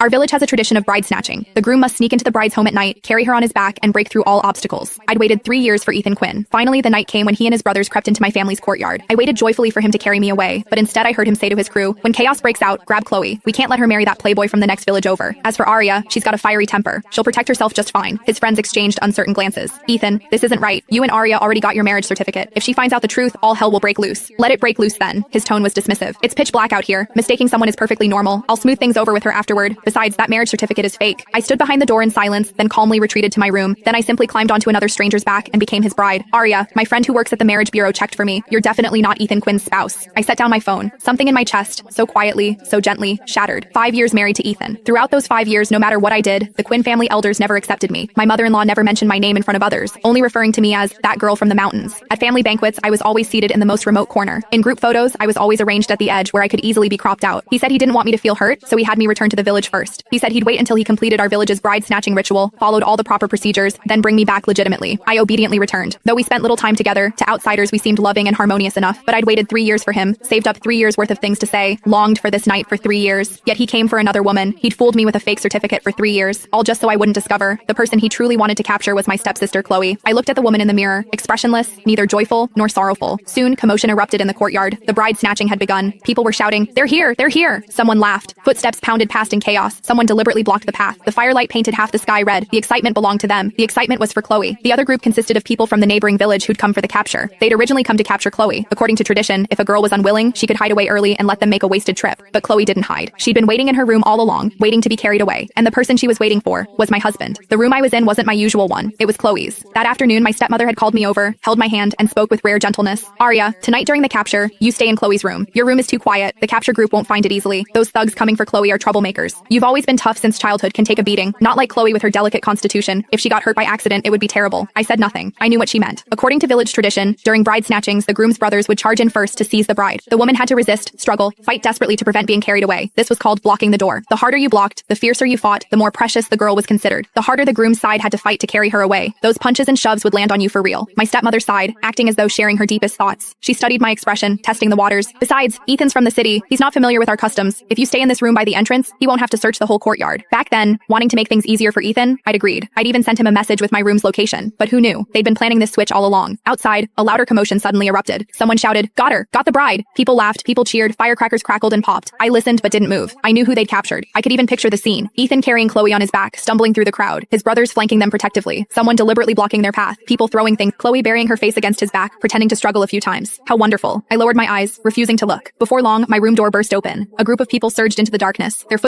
Our village has a tradition of bride snatching. The groom must sneak into the bride's home at night, carry her on his back, and break through all obstacles. I'd waited 3 years for Ethan Quinn. Finally, the night came when he and his brothers crept into my family's courtyard. I waited joyfully for him to carry me away, but instead I heard him say to his crew, "When chaos breaks out, grab Chloe. We can't let her marry that playboy from the next village over. As for Arya, she's got a fiery temper. She'll protect herself just fine." His friends exchanged uncertain glances. "Ethan, this isn't right. You and Arya already got your marriage certificate. If she finds out the truth, all hell will break loose." "Let it break loose then." His tone was dismissive. "It's pitch black out here. Mistaking someone is perfectly normal. I'll smooth things over with her afterward. Besides, that marriage certificate is fake." I stood behind the door in silence, then calmly retreated to my room. Then I simply climbed onto another stranger's back and became his bride. "Arya, my friend who works at the marriage bureau checked for me. You're definitely not Ethan Quinn's spouse." I set down my phone. Something in my chest, so quietly, so gently, shattered. 5 years married to Ethan. Throughout those 5 years, no matter what I did, the Quinn family elders never accepted me. My mother-in-law never mentioned my name in front of others, only referring to me as that girl from the mountains. At family banquets, I was always seated in the most remote corner. In group photos, I was always arranged at the edge where I could easily be cropped out. He said he didn't want me to feel hurt, so he had me return to the village first. He said he'd wait until he completed our village's bride snatching ritual, followed all the proper procedures, then bring me back legitimately. I obediently returned. Though we spent little time together, to outsiders we seemed loving and harmonious enough, but I'd waited 3 years for him, saved up 3 years worth of things to say, longed for this night for 3 years. Yet he came for another woman. He'd fooled me with a fake certificate for 3 years, all just so I wouldn't discover. The person he truly wanted to capture was my stepsister Chloe. I looked at the woman in the mirror, expressionless, neither joyful nor sorrowful. Soon, commotion erupted in the courtyard. The bride snatching had begun. People were shouting, "They're here! They're here!" Someone laughed. Footsteps pounded past in chaos. Someone deliberately blocked the path. The firelight painted half the sky red. The excitement belonged to them. The excitement was for Chloe. The other group consisted of people from the neighboring village who'd come for the capture. They'd originally come to capture Chloe. According to tradition, if a girl was unwilling, she could hide away early and let them make a wasted trip. But Chloe didn't hide. She'd been waiting in her room all along, waiting to be carried away. And the person she was waiting for was my husband. The room I was in wasn't my usual one. It was Chloe's. That afternoon, my stepmother had called me over, held my hand, and spoke with rare gentleness. "Arya, tonight during the capture, you stay in Chloe's room. Your room is too quiet. The capture group won't find it easily. Those thugs coming for Chloe are troublemakers. You've always been tough since childhood, can take a beating. Not like Chloe with her delicate constitution. If she got hurt by accident, it would be terrible." I said nothing. I knew what she meant. According to village tradition, during bride snatchings, the groom's brothers would charge in first to seize the bride. The woman had to resist, struggle, fight desperately to prevent being carried away. This was called blocking the door. The harder you blocked, the fiercer you fought, the more precious the girl was considered. The harder the groom's side had to fight to carry her away. Those punches and shoves would land on you for real. My stepmother sighed, acting as though sharing her deepest thoughts. She studied my expression, testing the waters. "Besides, Ethan's from the city. He's not familiar with our customs. If you stay in this room by the entrance, he won't have to search the whole courtyard." Back then, wanting to make things easier for Ethan, I'd agreed. I'd even sent him a message with my room's location. But who knew? They'd been planning this switch all along. Outside, a louder commotion suddenly erupted. Someone shouted, "Got her! Got the bride!" People laughed, people cheered, firecrackers crackled and popped. I listened but didn't move. I knew who they'd captured. I could even picture the scene. Ethan carrying Chloe on his back, stumbling through the crowd. His brothers flanking them protectively. Someone deliberately blocking their path. People throwing things. Chloe burying her face against his back, pretending to struggle a few times. How wonderful. I lowered my eyes, refusing to look. Before long, my room door burst open. A group of people surged into the darkness. Their